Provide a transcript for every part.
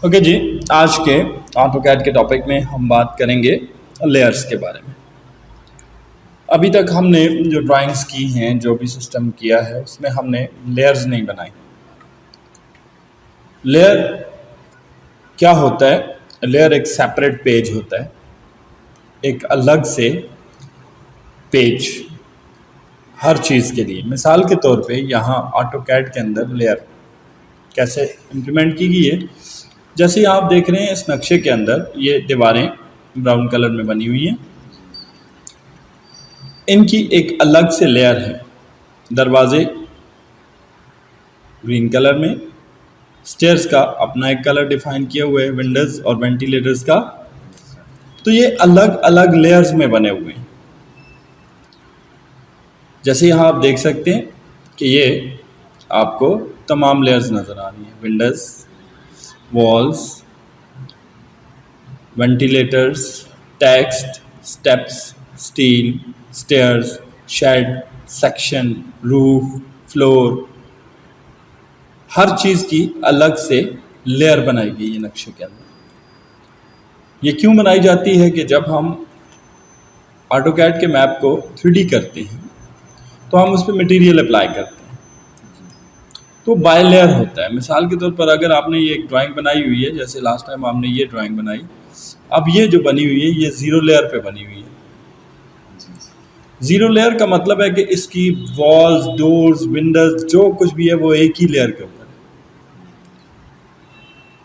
Okay जी, आज के AutoCAD के टॉपिक में हम बात करेंगे लेयर्स के बारे में। अभी तक हमने जो ड्राइंग्स की हैं, जो भी सिस्टम किया है, उसमें हमने लेयर्स नहीं बनाई। लेयर क्या होता है? लेयर एक सेपरेट पेज होता है, एक अलग से पेज हर चीज़ के लिए। मिसाल के तौर पे यहाँ ऑटोकैड के अंदर लेयर कैसे इम्प्लीमेंट की गई है, जैसे आप देख रहे हैं इस नक्शे के अंदर ये दीवारें ब्राउन कलर में बनी हुई हैं, इनकी एक अलग से लेयर है। दरवाजे ग्रीन कलर में, स्टेयर्स का अपना एक कलर डिफाइन किया हुआ है, विंडोज और वेंटिलेटर्स का, तो ये अलग अलग लेयर्स में बने हुए हैं। जैसे यहाँ आप देख सकते हैं कि ये आपको तमाम लेयर्स नज़र आ रही हैं, windows, walls, ventilators, text, steps, steel, stairs, shade, section, roof, floor, हर चीज़ की अलग से लेयर बनाई गई है नक्शे के अंदर। ये क्यों बनाई जाती है कि जब हम ऑटोकैड के मैप को 3D करते हैं तो हम उस पर मटेरियल अप्लाई करते हैं, तो बाय लेयर होता है। मिसाल के तौर पर अगर आपने ये एक ड्राइंग बनाई हुई है, जैसे लास्ट टाइम हमने ये ड्राइंग बनाई, अब ये जो बनी हुई है ये ज़ीरो लेयर पे बनी हुई है। ज़ीरो लेयर का मतलब है कि इसकी वॉल्स, डोर्स, विंडोज जो कुछ भी है वो एक ही लेयर के ऊपर है।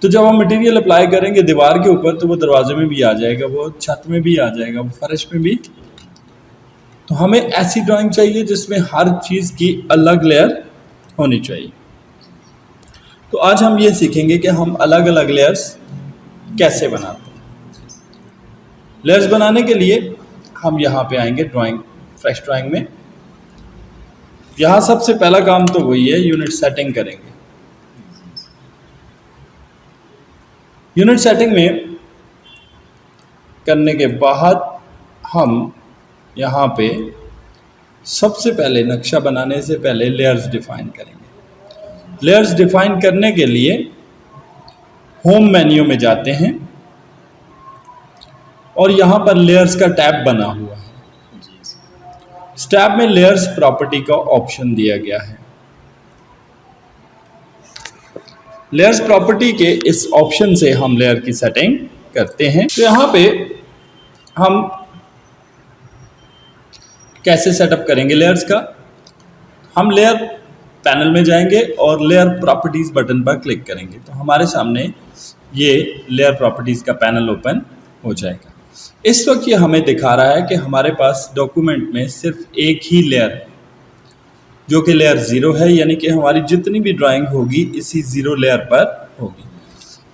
तो जब हम मटेरियल अप्लाई करेंगे दीवार के ऊपर तो वो दरवाजे में भी आ जाएगा, वो छत में भी आ जाएगा, वो फर्श में भी। तो हमें ऐसी ड्राइंग चाहिए जिसमें हर चीज़ की अलग लेयर होनी चाहिए। तो आज हम ये सीखेंगे कि हम अलग अलग लेयर्स कैसे बनाते हैं। लेयर्स बनाने के लिए हम यहाँ पे आएंगे ड्राइंग, फ्रेश ड्राइंग में। यहाँ सबसे पहला काम तो वही है, यूनिट सेटिंग करेंगे। यूनिट सेटिंग में करने के बाद हम यहाँ पे सबसे पहले नक्शा बनाने से पहले लेयर्स डिफाइन करेंगे। लेयर्स डिफाइन करने के लिए होम मेन्यू में जाते हैं और यहाँ पर लेयर्स का टैब बना हुआ है। इस टैब में लेयर्स प्रॉपर्टी का ऑप्शन दिया गया है। लेयर्स प्रॉपर्टी के इस ऑप्शन से हम लेयर की सेटिंग करते हैं। तो यहाँ पे हम कैसे सेटअप करेंगे लेयर्स का? हम लेयर पैनल में जाएंगे और लेयर प्रॉपर्टीज बटन पर क्लिक करेंगे तो हमारे सामने ये लेयर प्रॉपर्टीज का पैनल ओपन हो जाएगा। इस वक्त ये हमें दिखा रहा है कि हमारे पास डॉक्यूमेंट में सिर्फ एक ही लेयर है जो कि लेयर 0 है, यानी कि हमारी जितनी भी ड्राइंग होगी इसी 0 लेयर पर होगी।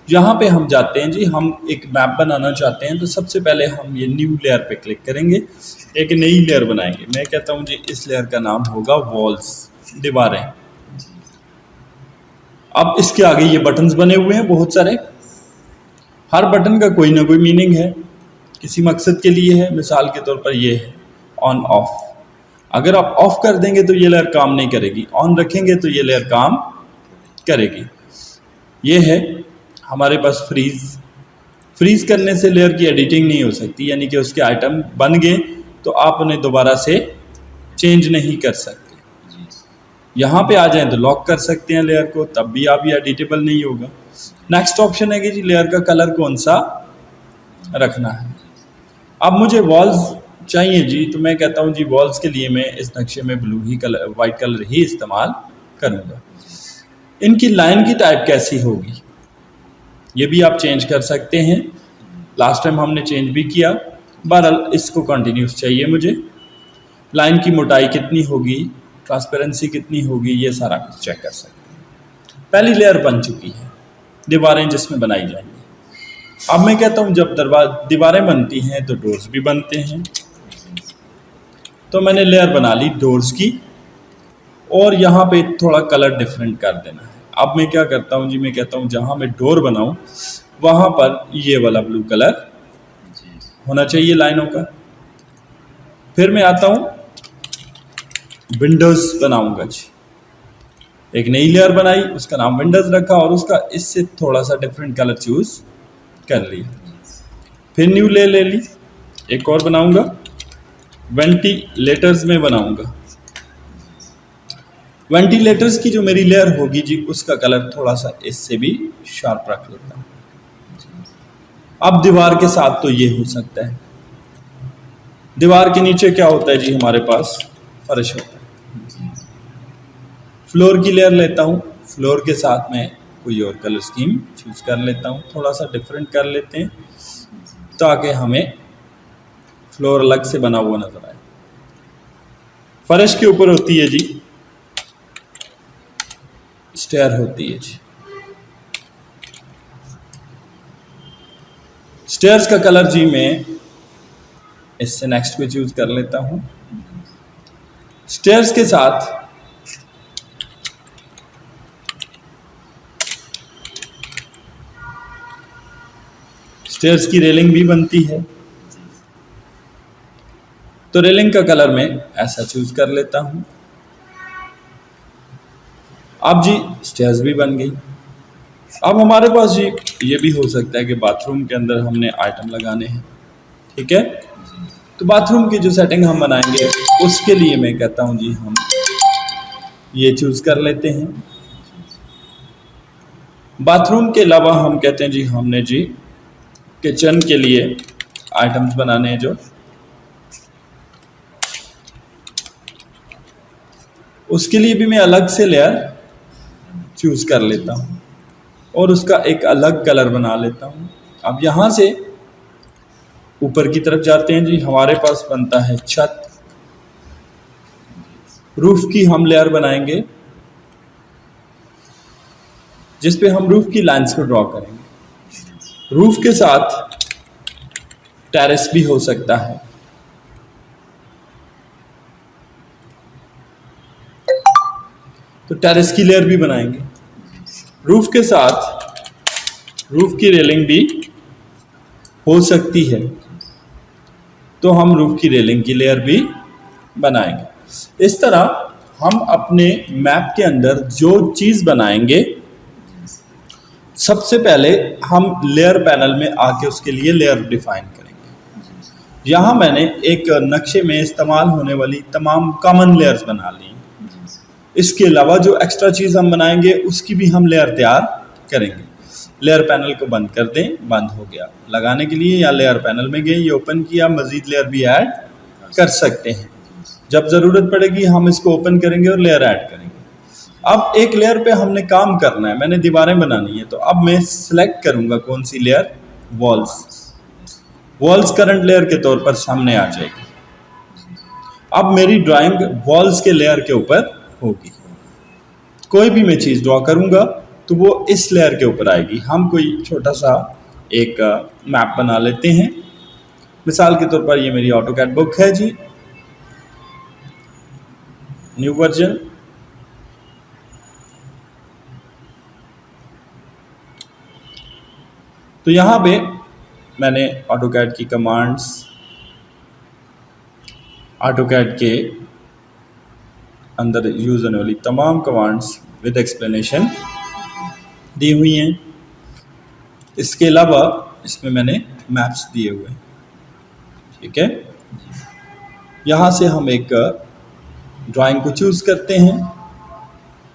यहाँ पे हम जाते हैं जी, हम एक मैप बनाना चाहते हैं तो सबसे पहले हम ये न्यू लेयर पे क्लिक करेंगे, एक नई लेयर बनाएंगे। मैं कहता हूँ जी इस लेयर का नाम होगा वॉल्स, दीवारें। अब इसके आगे ये बटन्स बने हुए हैं बहुत सारे, हर बटन का कोई ना कोई मीनिंग है, किसी मकसद के लिए है। मिसाल के तौर पर ये है ऑन ऑफ, अगर आप ऑफ कर देंगे तो ये लेयर काम नहीं करेगी, ऑन रखेंगे तो ये लेयर काम करेगी। ये है हमारे पास फ्रीज, फ्रीज करने से लेयर की एडिटिंग नहीं हो सकती, यानी कि उसके आइटम बन गए तो आप उन्हें दोबारा से चेंज नहीं कर सकते। यहाँ पे आ जाएं तो लॉक कर सकते हैं लेयर को, तब भी आप ये एडिटेबल नहीं होगा। नेक्स्ट ऑप्शन है कि जी लेयर का कलर कौन सा रखना है। अब मुझे वॉल्स चाहिए जी, तो मैं कहता हूँ जी वॉल्स के लिए मैं इस नक्शे में ब्लू ही कलर, वाइट कलर ही इस्तेमाल करूँगा। इनकी लाइन की टाइप कैसी होगी ये भी आप चेंज कर सकते हैं। लास्ट टाइम हमने चेंज भी किया, बहरहाल इसको कंटिन्यूस चाहिए मुझे। लाइन की मोटाई कितनी होगी, ट्रांसपेरेंसी कितनी होगी, ये सारा कुछ चेक कर सकते हैं। पहली लेयर बन चुकी है, दीवारें जिसमें बनाई जाएंगी। अब मैं कहता हूँ जब दीवारें बनती हैं तो डोर्स भी बनते हैं, तो मैंने लेयर बना ली डोर्स की और यहाँ पे थोड़ा कलर डिफरेंट कर देना है। अब मैं क्या करता हूँ जी, मैं कहता हूँ जहाँ मैं डोर बनाऊँ वहाँ पर ये वाला ब्लू कलर होना चाहिए लाइनों का। फिर मैं आता हूँ विंडोज़ बनाऊँगा जी, एक नई लेयर बनाई, उसका नाम विंडोज रखा और उसका इससे थोड़ा सा डिफरेंट कलर चूज कर लिया। फिर न्यू लेयर ले ली, एक और बनाऊंगा, वेंटिलेटर्स में बनाऊंगा। वेंटिलेटर्स की जो मेरी लेयर होगी जी, उसका कलर थोड़ा सा इससे भी शार्प रख लेता हूं। अब दीवार के साथ तो ये हो सकता है, दीवार के नीचे क्या होता है जी, हमारे पास फर्श होता है। फ्लोर की लेयर लेता हूँ, फ्लोर के साथ में कोई और कलर स्कीम चूज कर लेता हूँ, थोड़ा सा डिफरेंट कर लेते हैं ताकि हमें फ्लोर अलग से बना हुआ नजर आए। फर्श के ऊपर होती है जी स्टेयर होती है जी। स्टेयर्स का कलर जी मैं इससे नेक्स्ट पे चूज कर लेता हूं। स्टेयर्स के साथ स्टेयर्स की रेलिंग भी बनती है, तो रेलिंग का कलर मैं ऐसा चूज कर लेता हूं। अब जी स्टेयर्स भी बन गई। अब हमारे पास जी ये भी हो सकता है कि बाथरूम के अंदर हमने आइटम लगाने हैं, ठीक है। तो बाथरूम की जो सेटिंग हम बनाएंगे उसके लिए मैं कहता हूं जी हम ये चूज कर लेते हैं। बाथरूम के अलावा हम कहते हैं जी हमने जी किचन के लिए आइटम्स बनाने हैं, जो उसके लिए भी मैं अलग से लेयर चूज कर लेता हूं और उसका एक अलग कलर बना लेता हूं। अब यहां से ऊपर की तरफ जाते हैं जी, हमारे पास बनता है छत। रूफ की हम लेयर बनाएंगे जिस पे हम रूफ की लाइंस को ड्रॉ करेंगे। रूफ के साथ टेरेस भी हो सकता है, तो टेरेस की लेयर भी बनाएंगे। रूफ के साथ रूफ की रेलिंग भी हो सकती है, तो हम रूफ की रेलिंग की लेयर भी बनाएंगे। इस तरह हम अपने मैप के अंदर जो चीज़ बनाएंगे, सबसे पहले हम लेयर पैनल में आके उसके लिए लेयर डिफाइन करेंगे। यहाँ मैंने एक नक्शे में इस्तेमाल होने वाली तमाम कॉमन लेयर्स बना ली। इसके अलावा जो एक्स्ट्रा चीज़ हम बनाएंगे उसकी भी हम लेयर तैयार करेंगे। लेयर पैनल को बंद कर दें, बंद हो गया लगाने के लिए, या लेयर पैनल में गए, ये ओपन किया, मजीद लेयर भी ऐड कर सकते हैं। जब ज़रूरत पड़ेगी हम इसको ओपन करेंगे और लेयर ऐड करेंगे। अब एक लेयर पे हमने काम करना है, मैंने दीवारें बनानी है, तो अब मैं सिलेक्ट करूंगा कौन सी layer, walls. Walls current layer के तौर पर सामने आ जाएगी। अब मेरी ड्राइंग वॉल्स के लेयर के ऊपर होगी। कोई भी मैं चीज़ ड्रॉ करूंगा तो वो इस लेयर के ऊपर आएगी। हम कोई छोटा सा एक मैप बना लेते हैं। मिसाल के तौर पर ये मेरी ऑटोकैड बुक है जी, न्यू वर्जन। तो यहाँ पे मैंने ऑटोकैड की कमांड्स, ऑटोकैड के अंदर यूज होने वाली तमाम कमांड्स विद एक्सप्लेनेशन दी हुई हैं। इसके अलावा इसमें मैंने मैप्स दिए हुए हैं, ठीक है। यहाँ से हम एक ड्राइंग को चूज करते हैं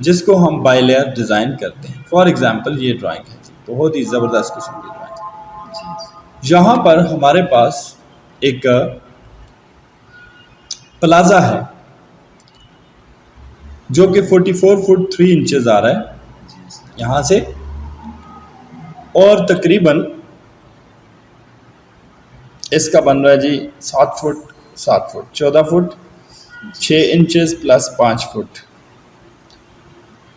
जिसको हम बाय लेयर डिज़ाइन करते हैं। फॉर एग्जांपल ये ड्राइंग है जी, बहुत ही ज़बरदस्त किस्म की ड्राइंग। यहाँ पर हमारे पास एक प्लाजा है जो कि 44 फुट 3 इंचेस आ रहा है यहाँ से, और तकरीबन इसका बन रहा है जी 7 foot 7 foot 14 foot 6 inches plus 5 foot,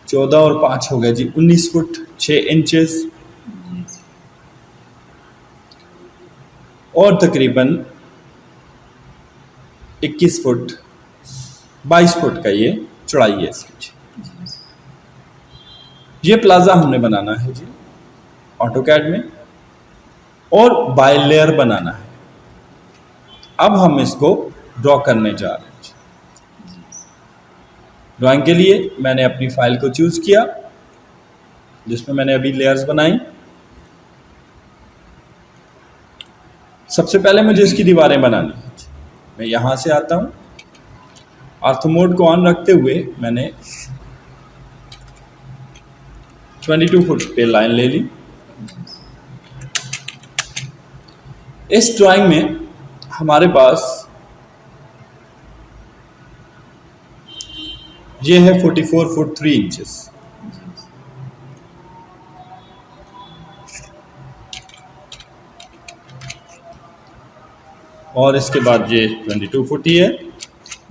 14 और 5 हो गया जी 19 फुट 6 इंचेस, और तकरीबन 21 फुट 22 फुट का ये चौड़ाई है इसकी। ये प्लाजा हमने बनाना है जी ऑटोकैड में, और बाय लेयर बनाना है। अब हम इसको ड्रॉ करने जा रहे हैं। ड्राइंग के लिए मैंने अपनी फाइल को चूज़ किया जिसमें मैंने अभी लेयर्स बनाई। सबसे पहले मुझे इसकी दीवारें बनानी है। मैं यहाँ से आता हूँ, ऑर्थो मोड को ऑन रखते हुए मैंने 22 फुट पे लाइन ले ली। इस ड्राइंग में हमारे पास ये है 44 फुट 3 इंचेस। और इसके बाद ये 22 फुट ही है,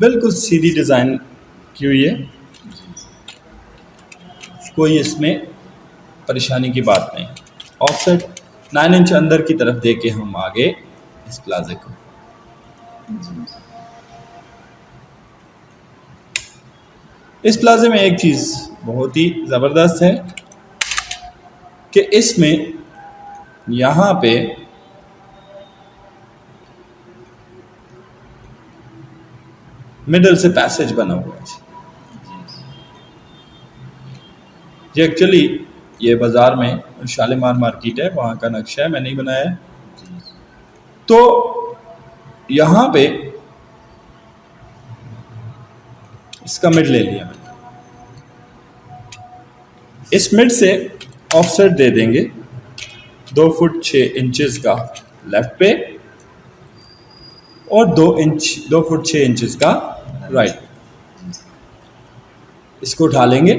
बिल्कुल सीधी डिज़ाइन की हुई है, कोई इसमें परेशानी की बात नहीं। ऑफसेट 9 इंच अंदर की तरफ दे के हम आगे इस प्लाजे को इस प्लाजे में एक चीज़ बहुत ही ज़बरदस्त है कि इसमें यहाँ पे मिडल से पैसेज बना हुआ है। ये एक्चुअली ये बाज़ार में शालीमार मार्केट है, वहाँ का नक्शा है, मैंने ही बनाया है। तो यहाँ पे इसका मिड ले लिया मैंने। इस मिड से ऑफसेट दे देंगे 2 फुट 6 इंचेस का लेफ्ट पे और 2 फुट 6 इंचेस का राइट। इसको उठा लेंगे।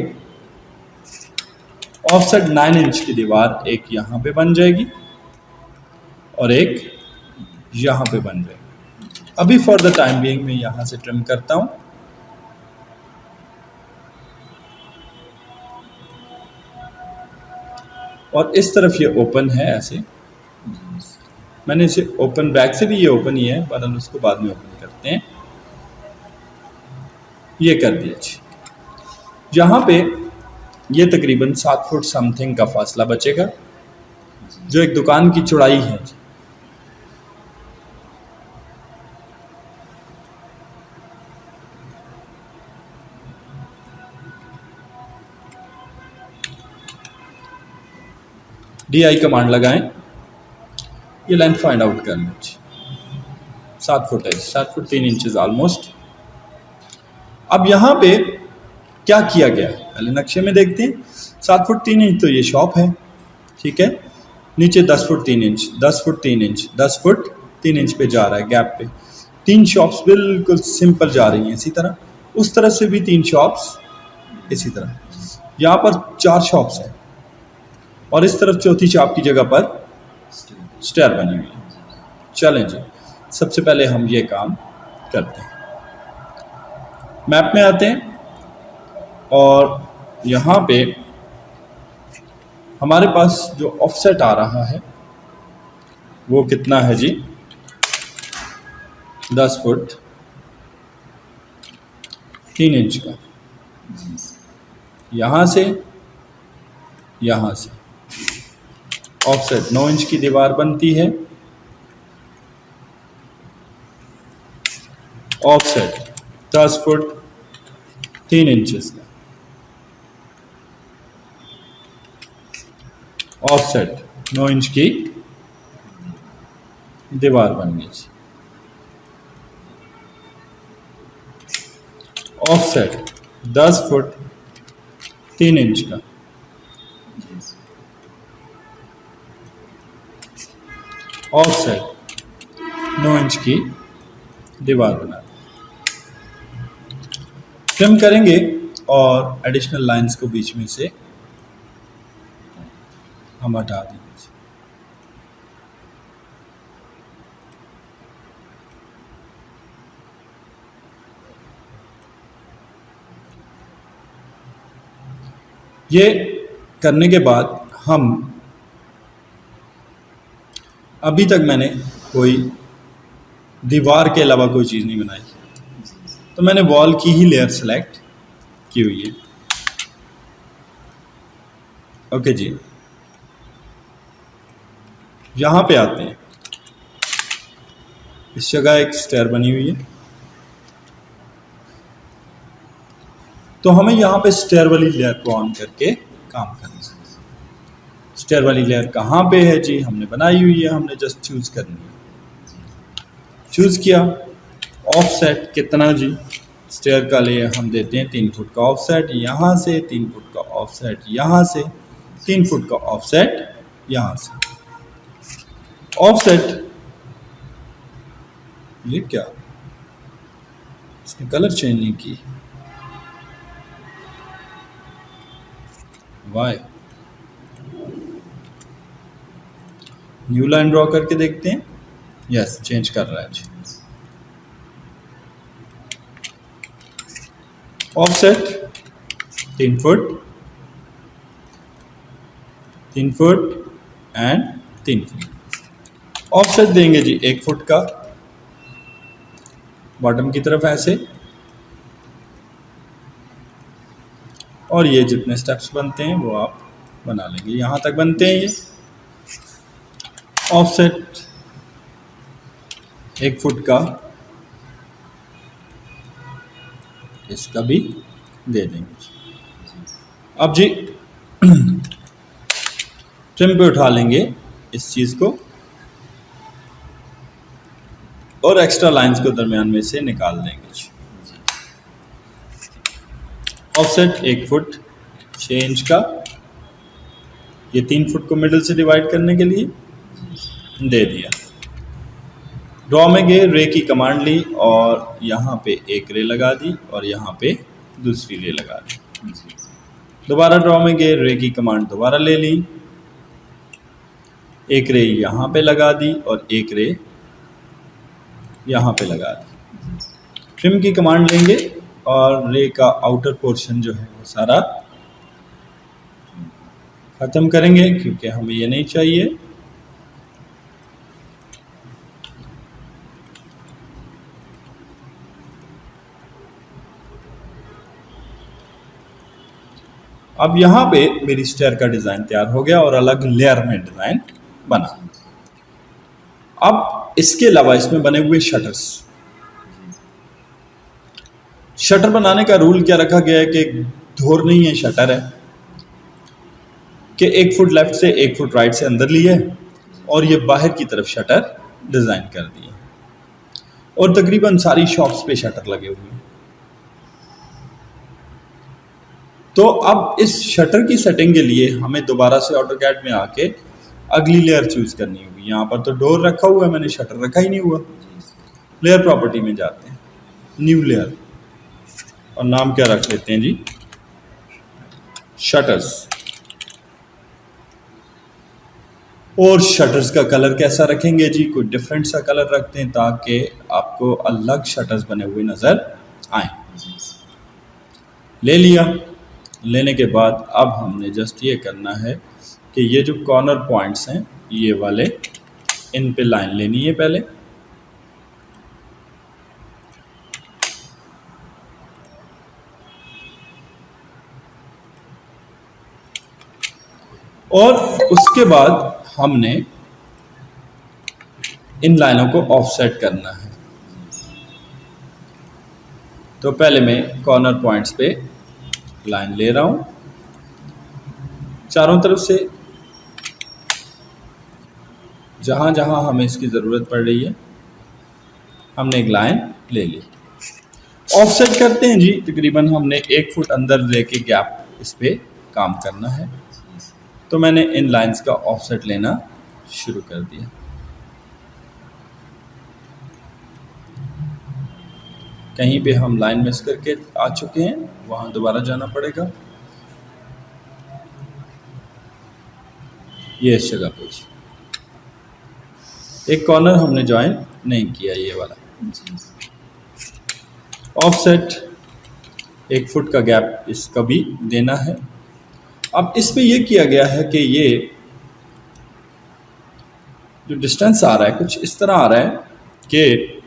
ऑफसेट 9 इंच की दीवार एक यहाँ पे बन जाएगी और एक यहाँ पे बन जाएगी। अभी फॉर द टाइम बीइंग मैं यहाँ से ट्रिम करता हूँ। और इस तरफ ये ओपन है ऐसे, मैंने इसे ओपन बैक से भी ये ओपन ही है, पर हम उसको बाद में ओपन करते हैं। ये कर दिया जी। यहाँ पे ये तकरीबन 7 फुट समथिंग का फासला बचेगा, जो एक दुकान की चौड़ाई है जी। DI कमांड लगाएं, ये लेंथ फाइंड आउट कर लें। 7 फुट है, 7 फुट 3 इंचेस ऑलमोस्ट। अब यहाँ पे क्या किया गया है पहले नक्शे में देखते हैं। 7 फुट 3 इंच तो ये शॉप है, ठीक है। नीचे 10 foot 3 inch, 10 foot 3 inch, 10 foot 3 inch पे जा रहा है गैप पे। 3 शॉप्स बिल्कुल सिंपल जा रही हैं इसी तरह। उस तरफ से भी 3 शॉप्स इसी तरह। यहाँ पर 4 शॉप्स हैं और इस तरफ चौथी शॉप की जगह पर स्टेयर बनी हुई है। चलें जी, सबसे पहले हम ये काम करते हैं। मैप में आते हैं और यहाँ पे हमारे पास जो ऑफसेट आ रहा है वो कितना है जी, 10 फुट 3 इंच का। यहाँ से ऑफसेट 9 इंच की दीवार बनती है। ऑफसेट 10 फुट 3 इंचेस का। ऑफसेट 9 इंच की दीवार बन गई। ऑफसेट 10 फुट 3 इंच का। ऑफसेट 9 इंच की दीवार बना ट्रिम करेंगे और एडिशनल लाइंस को बीच में से हम हटा देंगे। ये करने के बाद हम अभी तक मैंने कोई दीवार के अलावा कोई चीज़ नहीं बनाई, तो मैंने वॉल की ही लेयर सेलेक्ट की हुई है। ओके जी, यहाँ पे आते हैं। इस जगह एक स्टेयर बनी हुई है। तो हमें यहाँ पे स्टेयर वाली लेयर को ऑन करके काम करना है। स्टेयर वाली लेयर कहाँ पे है जी, हमने बनाई हुई है, हमने जस्ट चूज करनी है। चूज किया, ऑफसेट कितना जी, स्टेयर का लिए हम देते हैं 3 फुट का ऑफसेट यहाँ से, 3 फुट का ऑफसेट यहाँ से, 3 फुट का ऑफसेट यहाँ से। ऑफसेट ये क्या, इसने कलर चेंज नहीं की, वाई। न्यू लाइन ड्रॉ करके देखते हैं, यस चेंज कर रहा है जी। Offset 3 foot, 3 foot and 3 foot. Offset देंगे जी 1 फुट का, बॉटम की तरफ ऐसे, और ये जितने स्टेप्स बनते हैं वो आप बना लेंगे, यहाँ तक बनते हैं ये। ऑफसेट 1 फुट का, इसका भी दे देंगे। अब जी ट्रिम पे उठा लेंगे इस चीज़ को और एक्स्ट्रा लाइंस को दरमियान में से निकाल देंगे। ऑफसेट 1 फुट 6 इंच का, ये 3 फुट को मिडिल से डिवाइड करने के लिए दे दिया। ड्रॉ में गए, रे की कमांड ली और यहाँ पे एक रे लगा दी और यहाँ पे दूसरी रे लगा दी। दोबारा ड्रॉ में गए, रे की कमांड दोबारा ले ली, एक रे यहाँ पे लगा दी और एक रे यहाँ पे लगा दी। ट्रिम की कमांड लेंगे और रे का आउटर पोर्शन जो है वो सारा ख़त्म करेंगे क्योंकि हमें ये नहीं चाहिए। अब यहाँ पे मेरी स्टेयर का डिज़ाइन तैयार हो गया और अलग लेयर में डिज़ाइन बना। अब इसके अलावा इसमें बने हुए शटर्स, शटर बनाने का रूल क्या रखा गया है कि धोर नहीं है, शटर है कि 1 फुट लेफ्ट से 1 फुट राइट से अंदर लिए और ये बाहर की तरफ शटर डिज़ाइन कर दिए और तकरीबन सारी शॉप्स पे शटर लगे हुए हैं। तो अब इस शटर की सेटिंग के लिए हमें दोबारा से ऑटोकैड में आके अगली लेयर चूज करनी होगी। यहाँ पर तो डोर रखा हुआ है, मैंने शटर रखा ही नहीं हुआ। लेयर प्रॉपर्टी में जाते हैं, न्यू लेयर, और नाम क्या रख लेते हैं जी, शटर्स। और शटर्स का कलर कैसा रखेंगे जी, कोई डिफरेंट सा कलर रखते हैं ताकि आपको अलग शटर्स बने हुए नज़र आए। ले लिया, लेने के बाद अब हमने जस्ट ये करना है कि ये जो कॉर्नर पॉइंट्स हैं ये वाले, इन पे लाइन लेनी है पहले, और उसके बाद हमने इन लाइनों को ऑफसेट करना है। तो पहले मैं कॉर्नर पॉइंट्स पे लाइन ले रहा हूं चारों तरफ से, जहां जहां हमें इसकी ज़रूरत पड़ रही है हमने एक लाइन ले ली। ऑफसेट करते हैं जी, तकरीबन हमने 1 फुट अंदर लेके गैप इस पे काम करना है। तो मैंने इन लाइंस का ऑफसेट लेना शुरू कर दिया। कहीं पे हम लाइन मिस करके आ चुके हैं, वहां दोबारा जाना पड़ेगा। ये इस जगह पे एक कॉर्नर हमने ज्वाइन नहीं किया, ये वाला। ऑफसेट 1 फुट का गैप इसका भी देना है। अब इसमें यह किया गया है कि ये जो डिस्टेंस आ रहा है कुछ इस तरह आ रहा है कि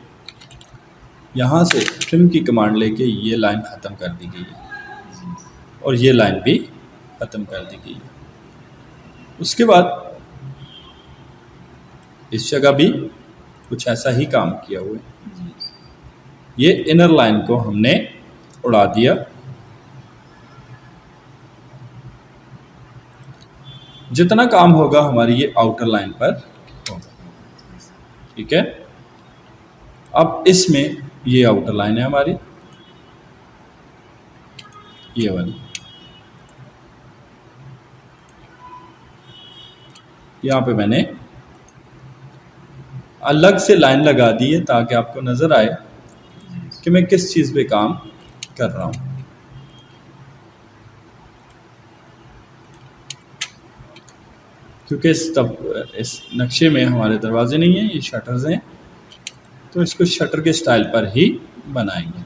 यहाँ से ट्रिम की कमांड लेके ये लाइन ख़त्म कर दी गई है और ये लाइन भी ख़त्म कर दी गई है। उसके बाद इस जगह भी कुछ ऐसा ही काम किया हुआ है। ये इनर लाइन को हमने उड़ा दिया जितना काम होगा हमारी ये आउटर लाइन पर होगा, ठीक है। अब इसमें ये आउटर लाइन है हमारी, ये वाली, यहाँ पे मैंने अलग से लाइन लगा दी है ताकि आपको नज़र आए कि मैं किस चीज़ पे काम कर रहा हूँ। क्योंकि इस नक्शे में हमारे दरवाजे नहीं हैं, ये शटर्स हैं, तो इसको शटर के स्टाइल पर ही बनाएंगे।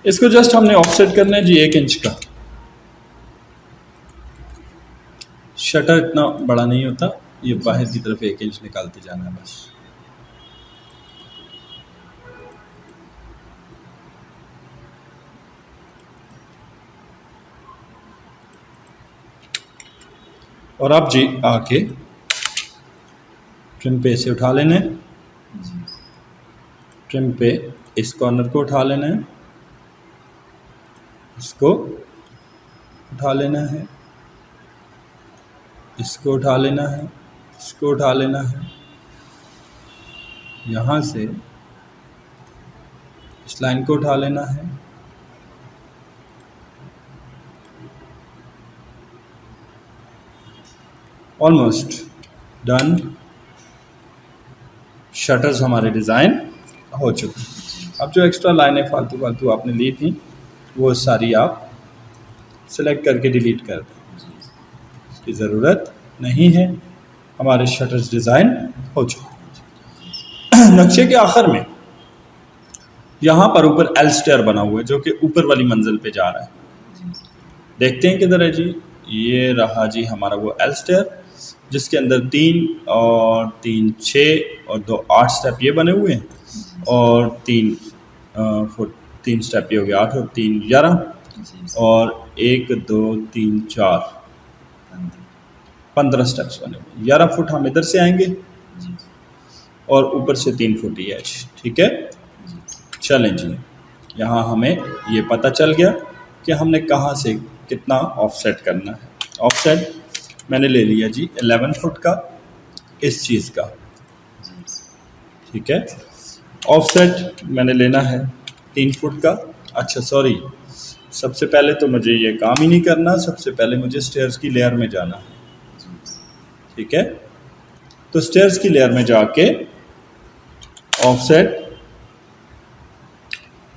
इसको जस्ट हमने ऑफसेट करना है जी 1 इंच का। शटर इतना बड़ा नहीं होता, ये बाहर की तरफ 1 इंच निकालते जाना है बस। और आप जी आके ट्रिम पे से उठा लेना है, ट्रिम पे इस कॉर्नर को उठा लेना है, इसको उठा लेना है, इसको उठा लेना है, इसको उठा लेना है, यहाँ से इस लाइन को उठा लेना है, ऑलमोस्ट डन। शटर्स हमारे डिज़ाइन हो चुके हैं। अब जो एक्स्ट्रा लाइनें फालतू आपने ली थी वो सारी आप सेलेक्ट करके डिलीट कर दें, इसकी ज़रूरत नहीं है। हमारे शटर्स डिज़ाइन हो चुके। नक्शे के आखिर में यहाँ पर ऊपर एल स्टेयर बना हुआ है जो कि ऊपर वाली मंजिल पे जा रहा है। देखते हैं किधर है जी, ये रहा जी हमारा वो एल स्टेयर, जिसके अंदर 3 और 3 6 और 2 8 स्टेप ये बने हुए हैं, और 3 स्टेप ये हो गया 8 और 3 11, और 1 2 3 4 15 स्टेप्स बने हुए। 11 फुट हम इधर से आएंगे और ऊपर से 3 फुट ये एज, ठीक है। चलें जी, यहाँ हमें ये पता चल गया कि हमने कहाँ से कितना ऑफसेट करना है। ऑफसेट मैंने ले लिया जी 11 फुट का इस चीज़ का, ठीक है। ऑफसेट मैंने लेना है 3 फुट का। अच्छा सॉरी, सबसे पहले तो मुझे ये काम ही नहीं करना, सबसे पहले मुझे स्टेयर्स की लेयर में जाना है, ठीक है। तो स्टेयर्स की लेयर में जाके ऑफसेट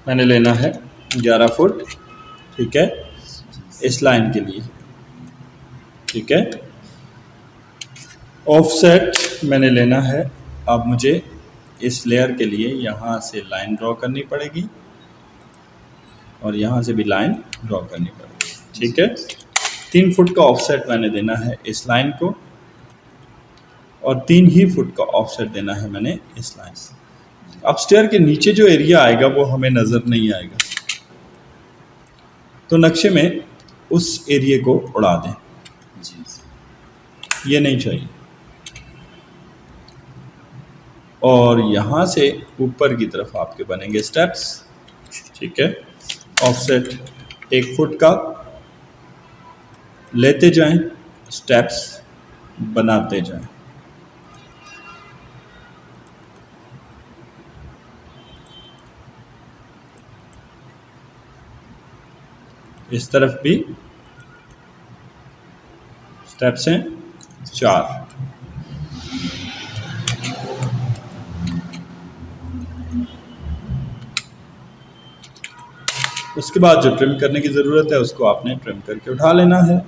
मैंने लेना है 11 फुट, ठीक है, इस लाइन के लिए, ठीक है। ऑफसेट मैंने लेना है, अब मुझे इस लेयर के लिए यहाँ से लाइन ड्रॉ करनी पड़ेगी और यहाँ से भी लाइन ड्रॉ करनी पड़ेगी, ठीक है। 3 फुट का ऑफसेट मैंने देना है इस लाइन को, और 3 ही फुट का ऑफसेट देना है मैंने इस लाइन से। अब स्टेयर के नीचे जो एरिया आएगा वो हमें नज़र नहीं आएगा, तो नक्शे में उस एरिया को उड़ा दें, ये नहीं चाहिए। और यहाँ से ऊपर की तरफ आपके बनेंगे स्टेप्स, ठीक है। ऑफसेट 1 फुट का लेते जाएं, स्टेप्स बनाते जाएं। इस तरफ भी स्टेप्स हैं 4। उसके बाद जो ट्रिम करने की ज़रूरत है उसको आपने ट्रिम करके उठा लेना है।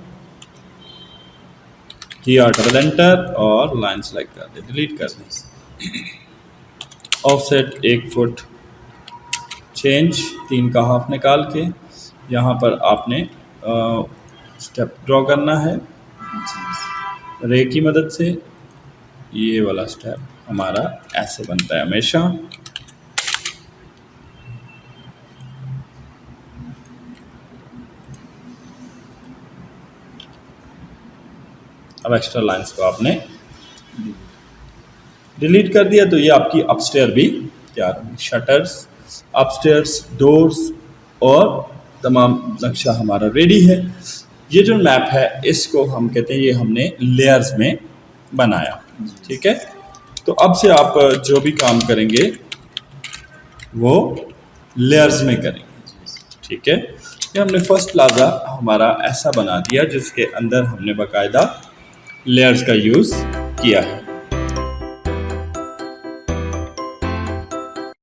डबल एंटर और लाइन सेलेक्ट कर दे, डिलीट कर दें। ऑफसेट 1 फुट चेंज, 3 का हाफ निकाल के यहाँ पर आपने स्टेप ड्रॉ करना है रे की मदद से। ये वाला स्टेप हमारा ऐसे बनता है हमेशा। अब एक्स्ट्रा लाइंस को आपने डिलीट कर दिया तो ये आपकी अपस्टेयर भी तैयार होगी। शटर्स, अपस्टेयर्स, डोर्स और तमाम नक्शा हमारा रेडी है। ये जो मैप है इसको हम कहते हैं ये हमने लेयर्स में बनाया, ठीक है। तो अब से आप जो भी काम करेंगे वो लेयर्स में करेंगे, ठीक है। ये हमने फर्स्ट प्लाजा हमारा ऐसा बना दिया जिसके अंदर हमने बाकायदा लेयर्स का यूज़ किया है।